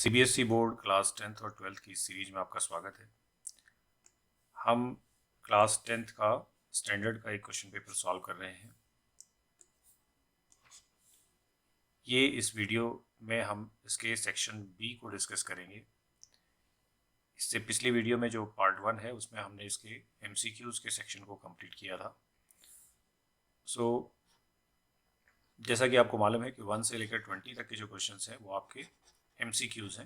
CBSE board class 10th और 12th की series में आपका स्वागत है। हम क्लास 10th का स्टैंडर्ड का एक क्वेश्चन पेपर सॉल्व कर रहे हैं। ये इस वीडियो में हम इसके सेक्शन बी को डिस्कस करेंगे। इससे पिछली वीडियो में जो पार्ट 1 है उसमें हमने इसके एमसीक्यूज के सेक्शन को कंप्लीट किया था। जैसा कि आपको मालूम है कि 1 से लेकर 20 तक के जो क्वेश्चंस हैं वो आपके एमसीक्यूज हैं।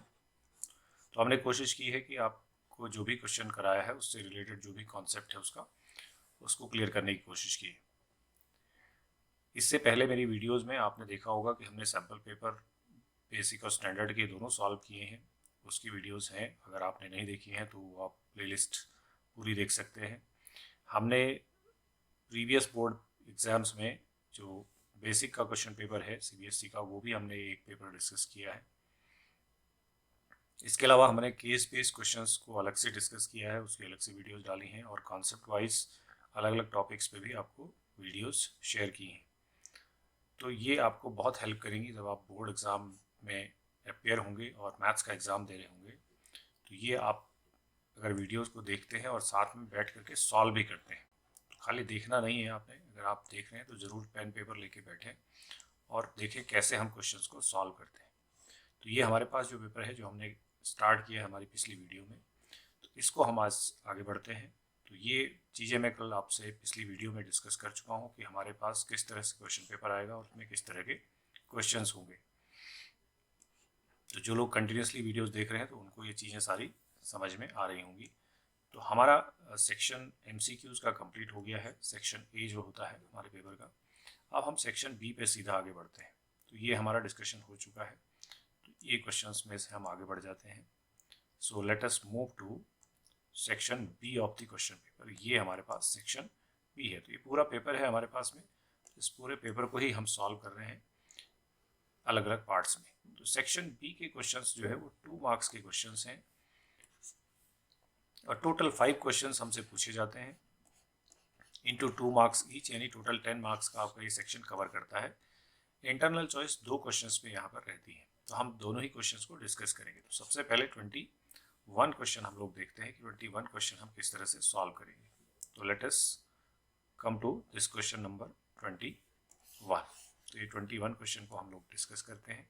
तो हमने कोशिश की है कि आपको जो भी क्वेश्चन कराया है उससे रिलेटेड जो भी कॉन्सेप्ट है उसको क्लियर करने की कोशिश की है। इससे पहले मेरी वीडियोस में आपने देखा होगा कि हमने सैम्पल पेपर बेसिक और स्टैंडर्ड के दोनों सॉल्व किए हैं। उसकी वीडियोस हैं, अगर आपने नहीं देखी हैं तो आप प्लेलिस्ट पूरी देख सकते हैं। हमने प्रीवियस बोर्ड एग्ज़ाम्स में जो बेसिक का क्वेश्चन पेपर है सीबीएसई का, वो भी हमने एक पेपर डिस्कस किया है। इसके अलावा हमने केस बेस्ड क्वेश्चंस को अलग से डिस्कस किया है, उसकी अलग से वीडियोस डाली हैं और कॉन्सेप्ट वाइज अलग अलग टॉपिक्स पे भी आपको वीडियोस शेयर की हैं। तो ये आपको बहुत हेल्प करेंगी जब आप बोर्ड एग्ज़ाम में अपेयर होंगे और मैथ्स का एग्ज़ाम दे रहे होंगे। तो ये आप अगर वीडियोस को देखते हैं और साथ में बैठ करके सॉल्व भी करते हैं, तो खाली देखना नहीं है आपने, अगर आप देख रहे हैं तो ज़रूर पेन पेपर लेके बैठें और देखें कैसे हम क्वेश्चंस को सॉल्व करते हैं। तो ये हमारे पास जो पेपर है जो हमने स्टार्ट किया है हमारी पिछली वीडियो में, तो इसको हम आज आगे बढ़ते हैं। तो ये चीज़ें मैं कल आपसे पिछली वीडियो में डिस्कस कर चुका हूँ कि हमारे पास किस तरह से क्वेश्चन पेपर आएगा और उसमें किस तरह के क्वेश्चंस होंगे। तो जो लोग कंटिन्यूसली वीडियोस देख रहे हैं तो उनको ये चीज़ें सारी समझ में आ रही होंगी। तो हमारा सेक्शन एमसीक्यूज़ का कंप्लीट हो गया है, सेक्शन ए जो होता है हमारे पेपर का। अब हम सेक्शन बी पे सीधा आगे बढ़ते हैं। तो ये हमारा डिस्कशन हो चुका है, तो ये क्वेश्चंस में से हम आगे बढ़ जाते हैं। So let us move to section B of the question paper. ये हमारे पास सेक्शन बी है। तो ये पूरा पेपर है हमारे पास में, इस पूरे पेपर को ही हम सॉल्व कर रहे हैं अलग अलग पार्ट्स में। तो सेक्शन बी के क्वेश्चंस जो है वो 2 मार्क्स के क्वेश्चंस हैं और टोटल 5 क्वेश्चंस हमसे पूछे जाते हैं इंटू 2 मार्क्स ईच, यानी टोटल 10 मार्क्स का आपका ये सेक्शन कवर करता है। इंटरनल चॉइस 2 क्वेश्चंस में यहाँ पर रहती है, तो हम दोनों ही क्वेश्चंस को डिस्कस करेंगे। तो सबसे पहले 21 क्वेश्चन हम लोग देखते हैं कि 21 क्वेश्चन हम किस तरह से सॉल्व करेंगे। तो let us come to this question number 21। तो ये 21 क्वेश्चन को हम लोग डिस्कस करते हैं।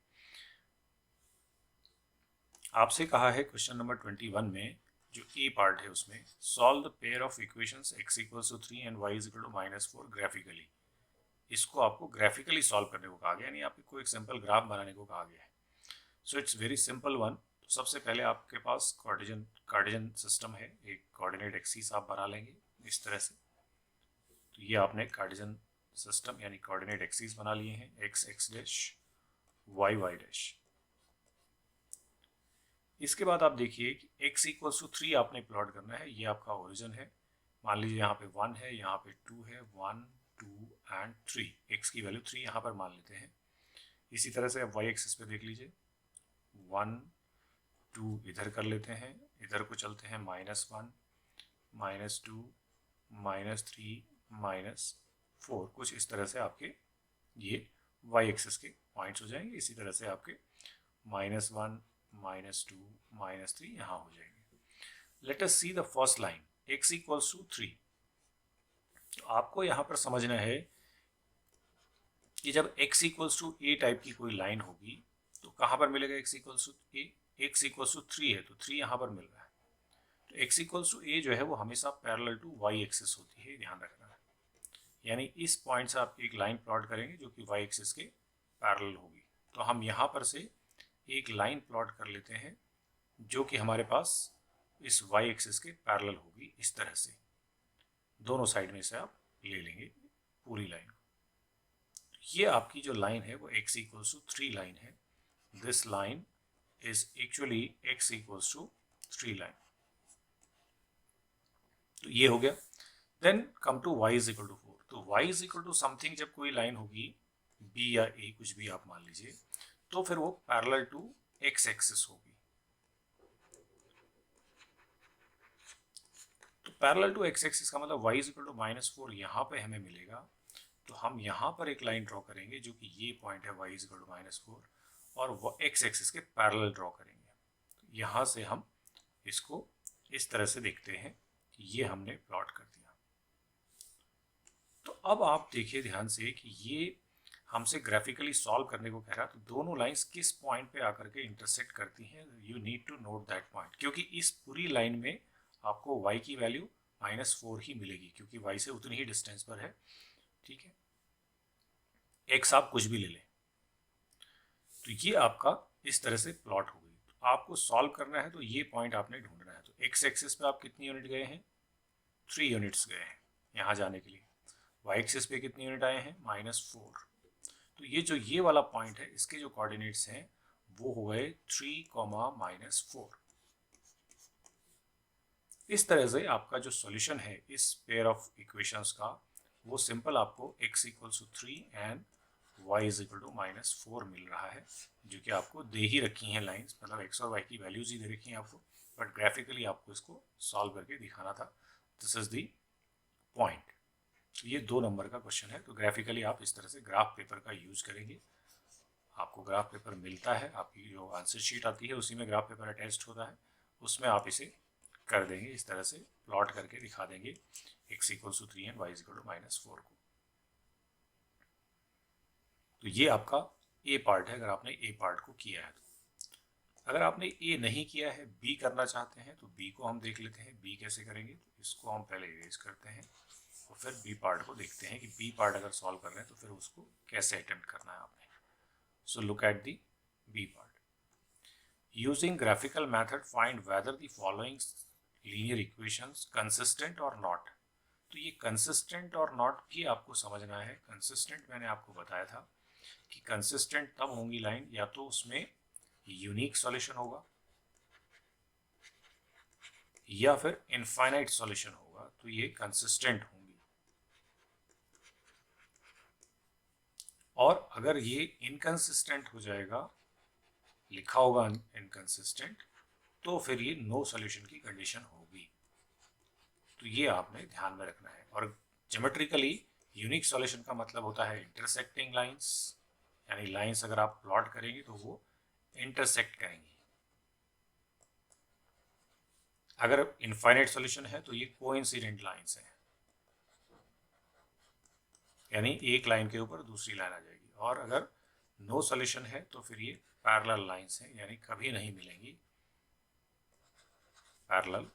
आपसे कहा है क्वेश्चन नंबर 21 में जो ए पार्ट है उसमें solve the pair of equations x equals to 3 and y is equal to -4 graphically. इसको आपको ग्राफिकली सॉल्व करने को कहा गया, यानी आपको एक सिंपल ग्राफ बनाने को कहा गया है। So it's very simple one. तो सबसे पहले आपके पास कार्टेशियन सिस्टम है, एक कोऑर्डिनेट एक्सिस आप बना लेंगे इस तरह से। तो ये आपने कार्टेशियन सिस्टम यानी कोऑर्डिनेट एक्सिस बना लिए हैं, x x dash y y dash. इसके बाद आप देखिए कि x इक्वल्स टू 3 आपने प्लॉट करना है। ये आपका ओरिजिन है। मान लीजिए यहाँ पे 1 है, यहाँ पे 2 है, 1 2 एंड 3। x की वैल्यू 3 यहाँ पर मान लेते हैं। इसी तरह से अब y एक्सिस पे देख लीजिए, 1 2 इधर कर लेते हैं, इधर को चलते हैं -1 -2 -3 -4। कुछ इस तरह से आपके ये y एक्सिस के पॉइंट्स हो जाएंगे। इसी तरह से आपके -1 -2 -3 यहाँ हो जाएंगे। Let us see the first line x equals to 3। तो आपको यहाँ पर समझना है कि जब x equals to a type की कोई लाइन होगी तो कहाँ पर मिलेगा x equals to a। x equals to 3 है तो 3 यहाँ पर मिल रहा है। तो x इक्वल्स टू a जो है वो हमेशा पैरेलल टू y एक्सिस होती है, ध्यान रखना है। यानी इस पॉइंट से आप एक लाइन प्लॉट करेंगे जो कि y एक्सिस के पैरेलल होगी। तो हम यहाँ पर से एक लाइन प्लॉट कर लेते हैं जो कि हमारे पास इस y एक्सिस के पैरेलल होगी इस तरह से। दोनों साइड में से आप ले लेंगे पूरी लाइन। ये आपकी जो लाइन है वो x इक्वल्स टू 3 लाइन है। This line is actually x equals to 3 line. तो ये हो गया। Then come to y is equal to 4। तो y is equal to something जब कोई लाइन होगी b या a, कुछ भी आप मान लीजिए, तो फिर वो पैरेलल टू x एक्सिस होगी। तो पैरेलल टू x एक्सिस का मतलब y इज इक्वल टू -4 यहाँ पे हमें मिलेगा। तो हम यहाँ पर एक लाइन ड्रॉ करेंगे जो कि ये पॉइंट है y इज इक्वल टू -4 और वो x एक्सिस के पैरेलल ड्रॉ करेंगे। यहाँ से हम इसको इस तरह से देखते हैं कि ये हमने प्लॉट कर दिया। तो अब आप देखिए ध्यान से कि ये हमसे ग्राफिकली सॉल्व करने को कह रहा है, तो दोनों लाइंस किस पॉइंट पे आकर के इंटरसेक्ट करती हैं, you need to note that point, क्योंकि इस पूरी लाइन में आपको y की वैल्यू -4 ही मिलेगी, क्योंकि y से उतनी ही डिस्टेंस पर है। ठीक है, x आप कुछ भी ले लें, तो ये आपका इस तरह से प्लॉट हो गई। तो आपको सॉल्व करना है तो ये पॉइंट आपने ढूंढना है। तो x एक्सिस पे आप कितनी यूनिट गए हैं, 3 यूनिट्स गए हैं यहाँ जाने के लिए। y एक्सिस पे कितनी यूनिट आए हैं, -4। तो ये जो ये वाला पॉइंट है, इसके जो कोऑर्डिनेट्स हैं वो हो गए 3, -4। इस तरह से आपका जो सॉल्यूशन है इस पेयर ऑफ इक्वेशंस का, वो सिंपल आपको x = 3 एंड y = -4 मिल रहा है, जो कि आपको दे ही रखी हैं लाइंस, मतलब x और y की वैल्यूज ही दे रखी हैं आपको, बट ग्राफिकली आपको इसको सॉल्व करके दिखाना था। This is the point. तो ये 2 नंबर का क्वेश्चन है। तो ग्राफिकली आप इस तरह से ग्राफ पेपर का यूज करेंगे। आपको ग्राफ पेपर मिलता है, आपकी जो आंसर शीट आती है उसी में ग्राफ पेपर अटैच्ड होता है, उसमें आप इसे कर देंगे, इस तरह से प्लॉट करके दिखा देंगे x = 3 एंड y = -4 को। तो ये आपका ए पार्ट है, अगर आपने ए पार्ट को किया है तो। अगर आपने ए नहीं किया है, बी करना चाहते हैं, तो बी को हम देख लेते हैं। बी कैसे करेंगे, तो इसको हम पहले इरेज करते हैं और फिर बी पार्ट को देखते हैं कि बी पार्ट अगर सॉल्व कर रहे हैं तो फिर उसको कैसे अटेम्प्ट करना है आपने। So look at the B part. Using graphical method find whether the following linear equations consistent और नॉट। तो ये कंसिस्टेंट और नॉट भी आपको समझना है। कंसिस्टेंट मैंने आपको बताया था कि कंसिस्टेंट तब होंगी लाइन या तो उसमें यूनिक सॉल्यूशन होगा या फिर इनफाइनाइट सॉल्यूशन होगा, तो ये कंसिस्टेंट होंगी। और अगर ये इनकंसिस्टेंट हो जाएगा, लिखा होगा इनकंसिस्टेंट, तो फिर ये नो सॉल्यूशन की कंडीशन होगी। तो ये आपने ध्यान में रखना है। और ज्योमेट्रिकली यूनिक सॉल्यूशन का मतलब होता है इंटरसेक्टिंग लाइंस, यानी लाइंस अगर आप प्लॉट करेंगे तो वो इंटरसेक्ट करेंगी। अगर इनफाइनाइट सॉल्यूशन है तो ये कोइंसिडेंट लाइंस हैं, यानी एक लाइन के ऊपर दूसरी लाइन आ जाएगी। और अगर नो सॉल्यूशन है तो फिर ये पैरेलल लाइंस हैं, यानी कभी नहीं मिलेंगी पैरेलल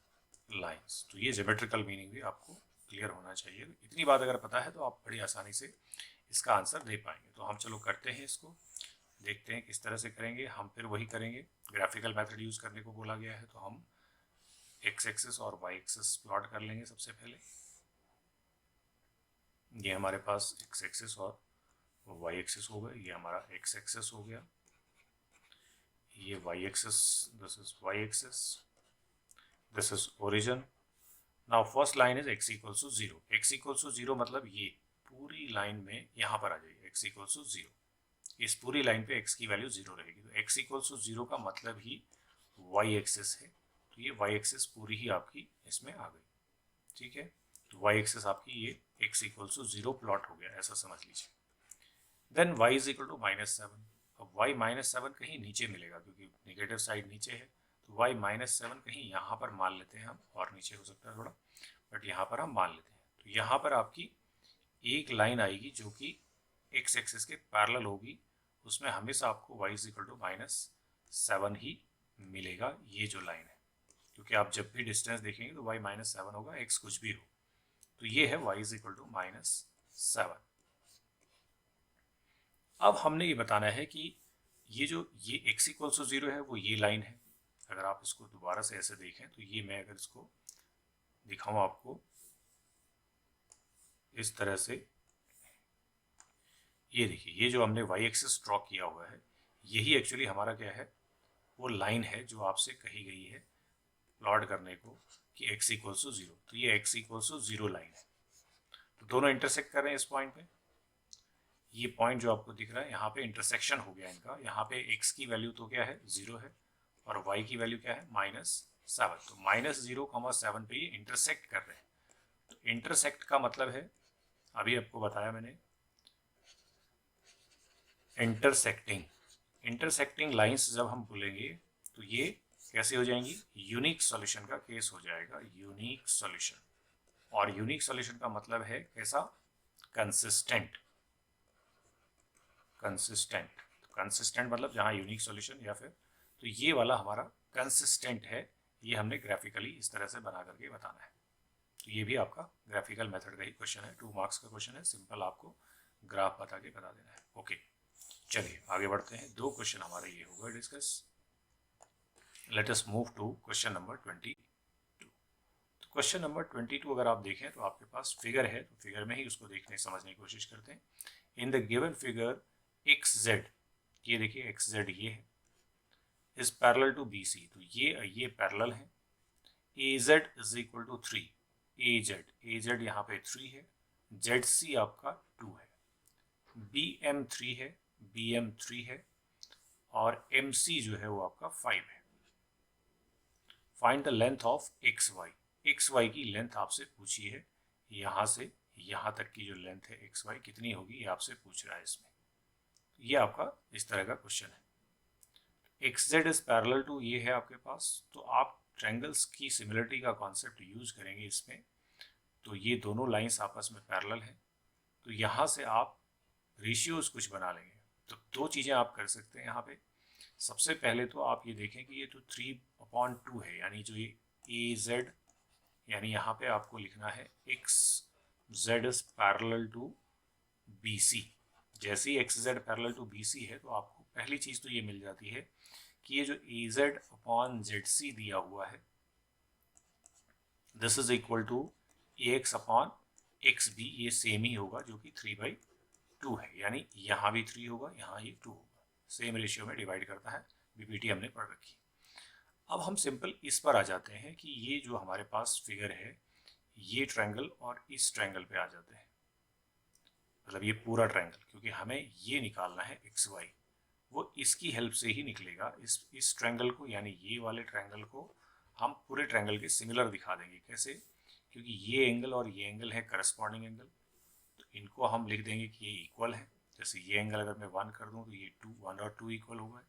लाइंस। तो ये ज्योमेट्रिकल मीनिंग भी आपको क्लियर होना चाहिए। इतनी बात अगर पता है तो आप बड़ी आसानी से इसका आंसर दे पाएंगे। तो हम चलो करते हैं, इसको देखते हैं किस तरह से करेंगे। हम फिर वही करेंगे, ग्राफिकल मेथड यूज करने को बोला गया है, तो हम x एक्सिस और y एक्सिस प्लॉट कर लेंगे। सबसे पहले ये हमारे पास x एक्सिस और y एक्सिस हो गया, ये हमारा x एक्सिस हो गया, ये y axis, this is y axis, this is origin. Now first line is x = 0। x = 0 मतलब ये पूरी लाइन में यहाँ पर आ जाएगी x = 0। इस पूरी लाइन पे x की वैल्यू 0 रहेगी। तो x = 0 का मतलब ही y एक्सिस है, तो ये y एक्सिस पूरी ही आपकी इसमें आ गई। ठीक है, तो y एक्सिस आपकी ये x = 0 प्लॉट हो गया, ऐसा समझ लीजिए। Then y = -7। अब y -7 कहीं नीचे मिलेगा, क्योंकि नेगेटिव साइड नीचे है, तो y -7 कहीं यहाँ पर मान लेते हैं हम, और नीचे हो सकता है थोड़ा, बट यहाँ पर हम मान लेते हैं। तो यहाँ पर आपकी एक लाइन आएगी जो कि x एक्सिस के पैरेलल होगी, उसमें हमेशा आपको y = -7 ही मिलेगा, ये जो लाइन है, क्योंकि आप जब भी डिस्टेंस देखेंगे तो y -7 होगा, x कुछ भी हो। तो ये है y = -7। अब हमने ये बताना है कि ये जो ये x = 0 है वो ये लाइन है। अगर आप इसको दोबारा से ऐसे देखें तो ये मैं अगर इसको दिखाऊं आपको इस तरह से, ये देखिए, ये जो हमने y एक्सिस ड्रॉ किया हुआ है, यही एक्चुअली हमारा क्या है, वो लाइन है जो आपसे कही गई है प्लॉट करने को कि x = 0। तो ये x = 0 लाइन है, तो दोनों इंटरसेक्ट कर रहे हैं इस पॉइंट पे। ये पॉइंट जो आपको दिख रहा है, यहाँ पे इंटरसेक्शन हो गया इनका। यहाँ पे x की वैल्यू तो क्या है, 0 है, और y की वैल्यू क्या है, -7। तो -0, 7 पे ये इंटरसेक्ट कर रहे हैं। तो इंटरसेक्ट का मतलब है, अभी आपको बताया मैंने, इंटरसेक्टिंग लाइंस जब हम बोलेंगे तो ये कैसे हो जाएंगी? यूनिक सॉल्यूशन का केस हो जाएगा, यूनिक सॉल्यूशन। और यूनिक सॉल्यूशन का मतलब है कैसा? कंसिस्टेंट। कंसिस्टेंट, कंसिस्टेंट मतलब जहाँ यूनिक सॉल्यूशन या फिर, तो ये वाला हमारा कंसिस्टेंट है। ये हमने ग्राफिकली इस तरह से बना करके बताना है। तो ये भी आपका ग्राफिकल मेथड का ही क्वेश्चन है, 2 मार्क्स का क्वेश्चन है। सिंपल आपको ग्राफ बता के बता देना है। ओके, चलिए आगे बढ़ते हैं। 2 क्वेश्चन हमारे ये हो गए discuss. Let us move to question number 22। तो क्वेश्चन नंबर 22 अगर आप देखें तो आपके पास फिगर है, तो फिगर में ही उसको देखने समझने की कोशिश करते हैं। In the given figure X Z, ये देखिए एक्स जेड ये है, is parallel to B C, तो ये पैरेलल है। A Z is equal to 3, A Z यहाँ पे 3 है, जेड सी आपका 2 है, बी एम 3 है, बी एम 3 है, और एम सी जो है वो आपका 5 है। Find the length of X Y, X Y की लेंथ आपसे पूछी है। यहाँ से यहाँ तक की जो लेंथ है एक्स वाई कितनी होगी, ये आपसे पूछ रहा है इसमें। ये आपका इस तरह का क्वेश्चन है। X Z is parallel to, ये है आपके पास, तो आप ट्रायंगल्स की सिमिलरिटी का कॉन्सेप्ट यूज करेंगे इसमें। तो ये दोनों लाइंस आपस में पैरेलल हैं, तो यहाँ से आप रेशियोज कुछ बना लेंगे। तो 2 चीज़ें आप कर सकते हैं यहाँ पे। सबसे पहले तो आप ये देखें कि ये तो 3/2 है, यानी जो ये ए जेड, यानी यहाँ पे आपको लिखना है X Z is parallel to B C. जैसे ही X Z parallel to B C है, तो आपको पहली चीज़ तो ये मिल जाती है कि ये जो A Z upon Z C दिया हुआ है, this is equal to A X upon X B, ये सेम ही होगा जो कि 3/2 है, यानी यहाँ भी 3 होगा, यहाँ ये 2 होगा, सेम रेशियो में डिवाइड करता है। बीपीटी हमने पढ़ रखी। अब हम सिंपल इस पर आ जाते हैं कि ये जो हमारे पास फिगर है, ये ट्रायंगल और इस ट्रायंगल पे आ जाते हैं, मतलब ये पूरा ट्रायंगल, क्योंकि हमें ये निकालना है एक्स वाई, वो इसकी हेल्प से ही निकलेगा। इस ट्रायंगल को, यानी ये वाले ट्रायंगल को हम पूरे ट्रायंगल के सिमिलर दिखा देंगे। कैसे? क्योंकि ये एंगल और ये एंगल है करस्पॉन्डिंग एंगल, तो इनको हम लिख देंगे कि ये इक्वल है। जैसे ये एंगल अगर मैं 1 कर दूं तो ये 2, 1 और 2 इक्वल हो गए।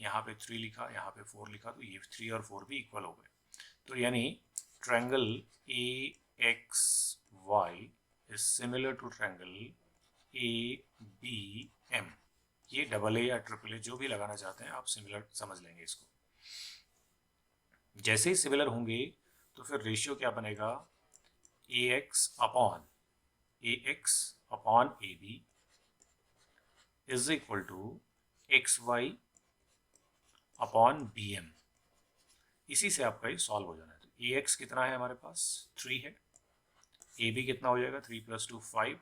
यहाँ पे 3 लिखा, यहाँ पे 4 लिखा, तो ये 3 और 4 भी इक्वल हो गए। तो यानी triangle A X Y is similar to triangle A B M. ये डबल ए या ट्रिपल ए जो भी लगाना चाहते हैं आप, सिमिलर समझ लेंगे इसको। जैसे ही सिमिलर होंगे तो फिर रेशियो क्या बनेगा? A X upon A B is equal to X Y upon B M. इसी से आपका ये सॉल्व हो जाना है। तो ए एक्स कितना है हमारे पास? 3 है। ए बी कितना हो जाएगा? 3 + 2 5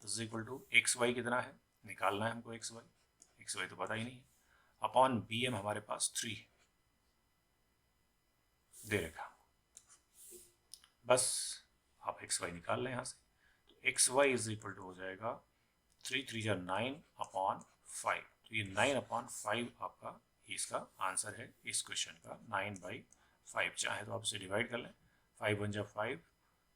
is equal to X Y कितना है, निकालना है हमको एक्स वाई तो पता ही नहीं है, अपॉन बी एम हमारे पास 3 है, दे रखा। बस आप एक्स वाई निकाल लें यहाँ से। तो X Y is equal to हो जाएगा 3 3 जा 9 अपॉन 5। तो ये 9/5 आपका इसका आंसर है इस क्वेश्चन का, 9/5। चाहे तो आप इसे डिवाइड कर लें, 5 × 1 = 5,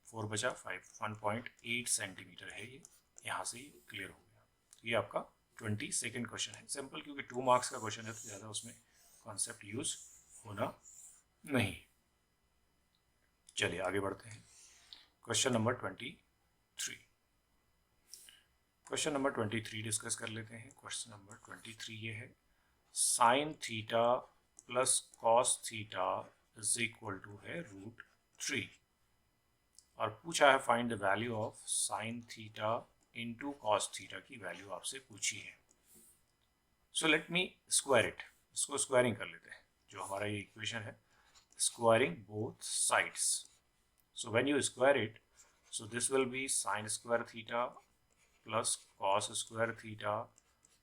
4 बचा 5, 1.8 सेंटीमीटर है ये। यहाँ से ये क्लियर हो गया। तो ये आपका 22nd क्वेश्चन है। सिंपल, क्योंकि 2 मार्क्स का क्वेश्चन है तो ज़्यादा उसमें कॉन्सेप्ट यूज होना नहीं। चलिए आगे बढ़ते हैं। Question number 23। Question number 23 discuss कर लेते हैं। क्वेश्चन नंबर 23 ये है, sine theta plus cos theta is equal to है √3, और पूछा है find the value of sine theta into cos theta की वैल्यू आपसे पूछी है। So let me square it, इसको स्क्वायरिंग कर लेते हैं। जो हमारा ये इक्वेशन है, squaring both sides. So when you square it, so this will be sign square theta plus cos square theta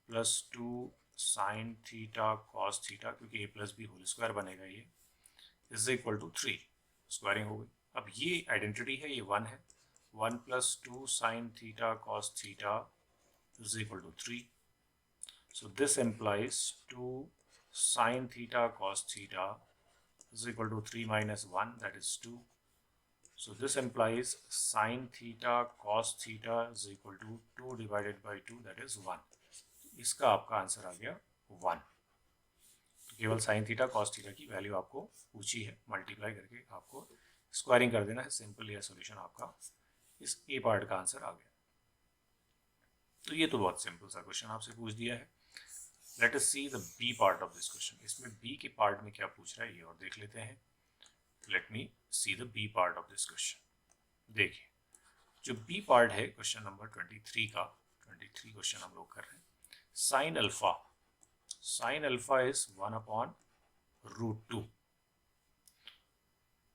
plus 2 sine theta cos theta, क्योंकि ए plus B whole square बनेगा, ये इज इक्वल टू 3। स्क्वायरिंग हो गई। अब ये identity है, ये 1 है, 1 + 2 sine theta cos theta is equal to 3। So this implies 2 sine theta cos theta is equal to 3 - 1, that is 2. So this implies sin theta cos theta is equal to 2 divided by 2, that is 1. इसका आपका answer आ गया 1। तो केवल sign theta cos theta की value आपको पूछी है, multiply करके आपको स्क्वायरिंग कर देना है। सिंपल यह सॉल्यूशन आपका इस ए पार्ट का आंसर आ गया। तो ये तो बहुत सिंपल सा क्वेश्चन आपसे पूछ दिया है। Let us see the B part of this question. इसमें बी के पार्ट में क्या पूछ रहा है ये और देख लेते हैं। Let me see the B part of this question. देखिए जो बी पार्ट है क्वेश्चन नंबर 23 का, 23 क्वेश्चन हम लोग कर रहे हैं। Sine alpha, sine alpha is 1/√2।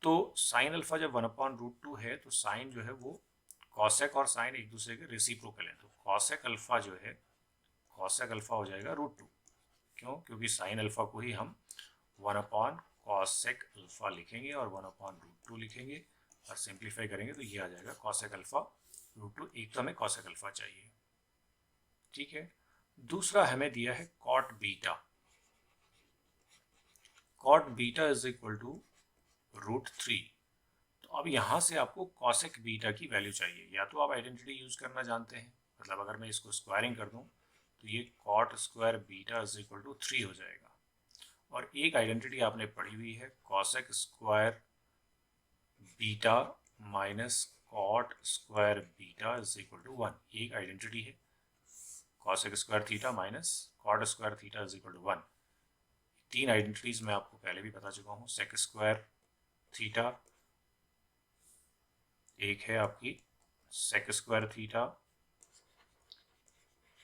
तो साइन अल्फा जब 1/√2 है तो साइन जो है वो कॉसेक और साइन एक दूसरे के रेसिप्रोकल है। तो कॉसेक अल्फा जो है, कॉसेक अल्फा हो जाएगा √2। क्यों? क्योंकि साइन अल्फा को ही हम 1/कॉसेक अल्फा लिखेंगे और 1/√2 लिखेंगे और सिंप्लीफाई करेंगे तो ये आ जाएगा कॉसेक अल्फा √2। एक तो हमें कॉसेक अल्फा चाहिए, ठीक है। दूसरा हमें दिया है cot beta. Cot beta is equal to √3। तो अब यहाँ से आपको कॉसेक बीटा की वैल्यू चाहिए। या तो आप आइडेंटिटी यूज करना जानते हैं, मतलब अगर मैं इसको स्क्वायरिंग कर दूं तो ये cot square beta is equal to 3 हो जाएगा। और एक आइडेंटिटी आपने पढ़ी हुई है cosec square beta minus cot square beta is equal to 1। एक आइडेंटिटी है cosec square theta minus cot square theta is equal to 1। तीन आइडेंटिटीज मैं आपको पहले भी बता चुका हूँ। सेक स्क्वायर थीटा एक है आपकी sec square theta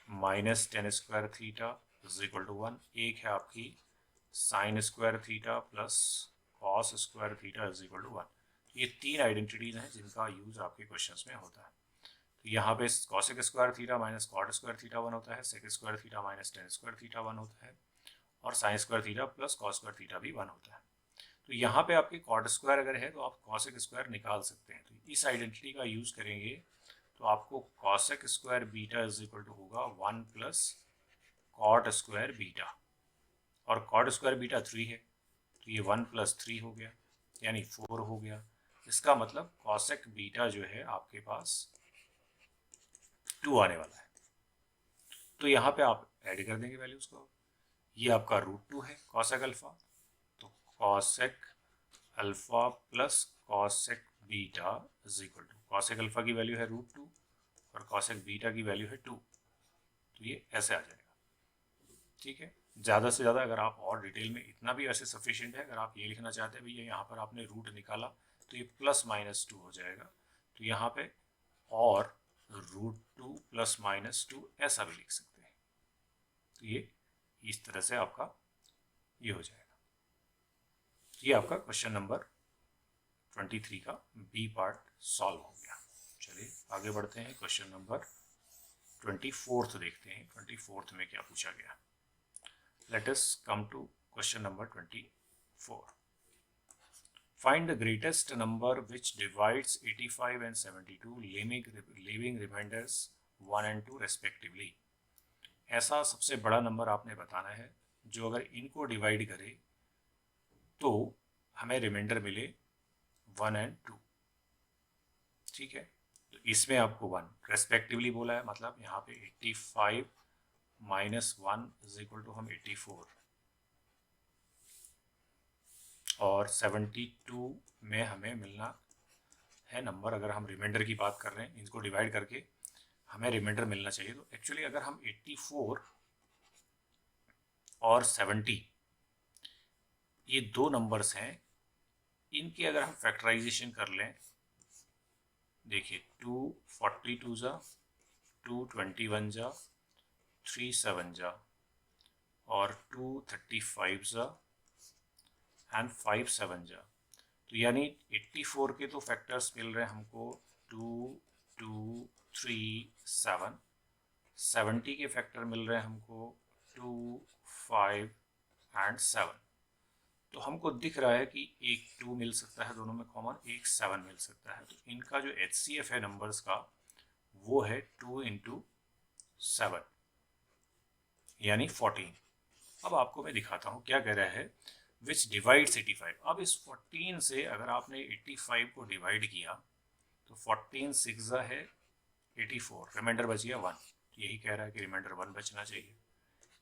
minus tan square theta is equal to 1। एक है आपकी sine square theta plus cos square theta is equal to 1। ये तीन आइडेंटिटीज हैं जिनका यूज आपके क्वेश्चंस में होता है। तो यहाँ पे cosec square theta minus cot square theta 1 होता है, sec square theta minus tan square theta 1 होता है और sine square theta plus cos square theta भी 1 होता है। तो यहाँ पे आपके कॉट स्क्वायर अगर है तो आप कॉसेक स्क्वायर निकाल सकते हैं। तो इस आइडेंटिटी का यूज करेंगे तो आपको cosec square beta is equal to होगा 1 प्लस कॉट स्क्वायर बीटा। और कॉट स्क्वायर बीटा 3 है तो ये 1 प्लस 3 हो गया यानी 4 हो गया। इसका मतलब कॉसेक बीटा जो है आपके पास 2 आने वाला है। तो यहाँ पे आप ऐड कर देंगे वैल्यूज को। ये आपका √2 है कॉसेक अल्फा, तो cosec alpha plus cosec beta is equal to, cosec alpha की वैल्यू है √2 और कॉसेक बीटा की वैल्यू है 2। तो ये ऐसे आ जाएगा, ठीक है। ज़्यादा से ज़्यादा अगर आप और डिटेल में, इतना भी वैसे सफिशिएंट है। अगर आप ये लिखना चाहते हैं भैया यहाँ पर आपने रूट निकाला तो ये +-2 हो जाएगा। तो यहाँ पे और √2 +-2 ऐसा भी लिख सकते हैं। तो ये इस तरह से आपका ये हो जाएगा। ये आपका क्वेश्चन नंबर 23 का बी पार्ट सॉल्व हो गया। चलिए आगे बढ़ते हैं, क्वेश्चन नंबर 24 देखते हैं। 24 में क्या पूछा गया। Let us come to question number 24. Find the greatest number which divides 85 and 72, leaving remainders 1 and 2 respectively. ऐसा सबसे बड़ा नंबर आपने बताना है जो अगर इनको डिवाइड करे तो हमें रिमाइंडर मिले 1 and 2, ठीक है। तो इसमें आपको 1 रेस्पेक्टिवली बोला है, मतलब यहाँ पे 85 माइनस 1 इज इक्वल टू हम 84 और 72 में हमें मिलना है नंबर। अगर हम रिमाइंडर की बात कर रहे हैं, इनको डिवाइड करके हमें रिमाइंडर मिलना चाहिए। तो एक्चुअली अगर हम 84 और 70 ये दो नंबर्स हैं, इनकी अगर हम फैक्टराइजेशन कर लें, देखिए 242 जा, 221 जा, 37 जा और 235 जा एंड 57 जा। तो यानी 84 के तो फैक्टर्स मिल रहे हैं हमको 2, 2, 3, 7। 70 के फैक्टर मिल रहे हैं हमको 2, 5 एंड 7। तो हमको दिख रहा है कि एक 2 मिल सकता है दोनों में कॉमन, एक 7 मिल सकता है। तो इनका जो HCF है नंबर्स का वो है 2 × 7 यानी 14। अब आपको मैं दिखाता हूँ क्या कह रहा है, विच डिवाइड्स 85। अब इस 14 से अगर आपने 85 को डिवाइड किया तो 14 6 है 84, रिमाइंडर बच गया 1। यही कह रहा है कि रिमाइंडर 1 बचना चाहिए।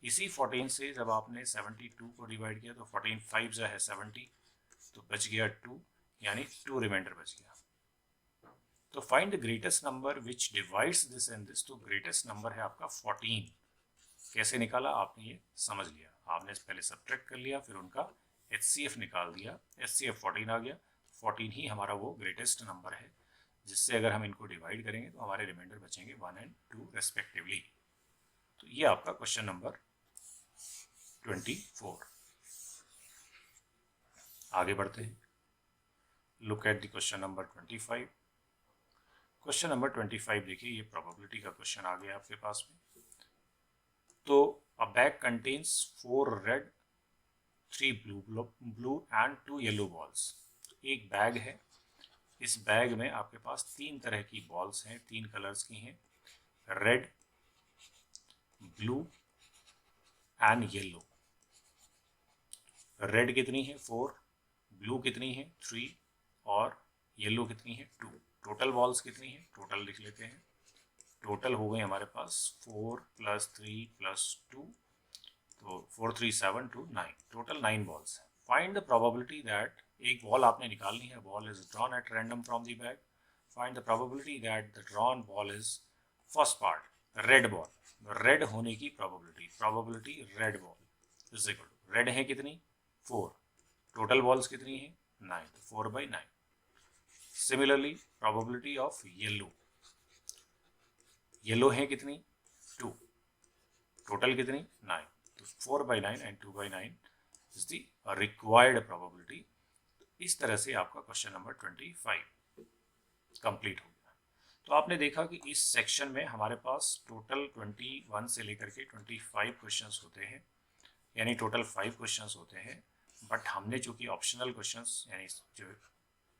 इसी 14 से जब आपने 72 को डिवाइड किया तो 14 5 जो है 70, तो बच गया 2, यानी 2 रिमाइंडर बच गया। तो find the greatest number which divides this and this, तो ग्रेटेस्ट नंबर है आपका 14। कैसे निकाला आपने ये समझ लिया, आपने पहले सब्ट्रैक्ट कर लिया, फिर उनका HCF निकाल दिया, HCF 14 आ गया, 14 ही हमारा वो ग्रेटेस्ट नंबर है जिससे अगर हम इनको डिवाइड करेंगे तो हमारे रिमाइंडर बचेंगे 1 एंड 2 रेस्पेक्टिवली। तो ये आपका क्वेश्चन नंबर 24। आगे बढ़ते हैं, look at the question number 25। Question number 25 देखिए, ये प्रोबेबिलिटी का क्वेश्चन आ गया आपके पास में। तो अ bag contains 4 red 3 blue and 2 yellow balls. एक बैग है, इस बैग में आपके पास 3 तरह की बॉल्स हैं, 3 कलर्स की हैं, red, blue and yellow. Red कितनी है 4, ब्लू कितनी है 3 और येलो कितनी है 2। टोटल बॉल्स कितनी है, टोटल लिख लेते हैं। टोटल हो गए हमारे पास 4 + 3 + 2, तो 4 3 7 2 9, टोटल 9 बॉल्स है। फाइंड द प्रोबेबिलिटी दैट, एक बॉल आपने निकालनी है, ball is drawn at random from the bag. Find the probability that the drawn ball is, first part red ball, red होने की probability red ball is equal to, red है कितनी 4, total balls कितनी है 9, तो 4/9। Similarly probability of yellow, yellow है कितनी 2, total कितनी 9, तो 4/9 and 2/9 is the required probability. इस तरह से आपका क्वेश्चन नंबर 25 कंप्लीट हो गया। तो आपने देखा कि इस सेक्शन में हमारे पास टोटल 21 से लेकर के 25 क्वेश्चंस होते हैं, यानी टोटल 5 क्वेश्चंस होते हैं। बट हमने चूंकि ऑप्शनल क्वेश्चंस यानी जो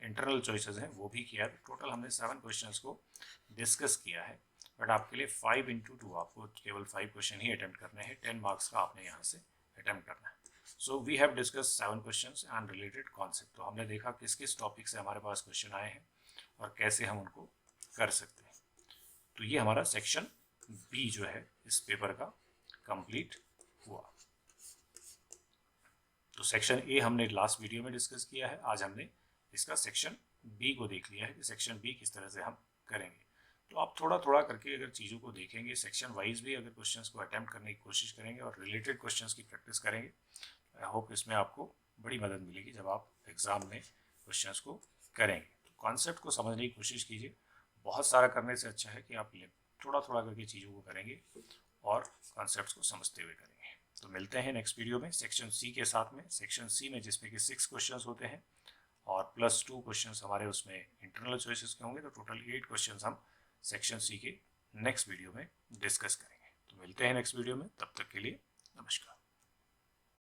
इंटरनल चॉइसेस हैं वो भी किया, टोटल हमने 7 क्वेश्चंस को डिस्कस किया है। बट आपके लिए 5 × 2, आपको केवल 5 क्वेश्चन ही अटेम्प्ट करने हैं, 10 मार्क्स का आपने यहाँ से अटेम्प्ट करना है। So we have discuss 7 questions and related concept. तो हमने देखा किस किस टॉपिक से हमारे पास क्वेश्चन आए हैं और कैसे हम उनको कर सकते हैं। तो ये हमारा सेक्शन बी जो है इस पेपर का कंप्लीट हुआ। तो सेक्शन ए हमने लास्ट वीडियो में डिस्कस किया है, आज हमने इसका सेक्शन बी को देख लिया है कि सेक्शन बी किस तरह से हम करेंगे। तो आप थोड़ा थोड़ा करके अगर चीज़ों को देखेंगे, सेक्शन वाइज भी अगर क्वेश्चंस को अटेम्प्ट करने की कोशिश करेंगे और रिलेटेड क्वेश्चंस की प्रैक्टिस करेंगे, आई होप इसमें आपको बड़ी मदद मिलेगी जब आप एग्ज़ाम में क्वेश्चंस को करेंगे। तो कॉन्सेप्ट को समझने की कोशिश कीजिए, बहुत सारा करने से अच्छा है कि आप थोड़ा थोड़ा करके चीज़ों को करेंगे और कॉन्सेप्ट को समझते हुए करेंगे। तो मिलते हैं नेक्स्ट वीडियो में सेक्शन सी के साथ में। सेक्शन सी में जिसमें कि 6 क्वेश्चंस होते हैं और +2 क्वेश्चंस हमारे उसमें इंटरनल चॉइसेस के होंगे, तो टोटल 8 क्वेश्चंस हम सेक्शन सी के नेक्स्ट वीडियो में डिस्कस करेंगे। तो मिलते हैं नेक्स्ट वीडियो में, तब तक के लिए नमस्कार।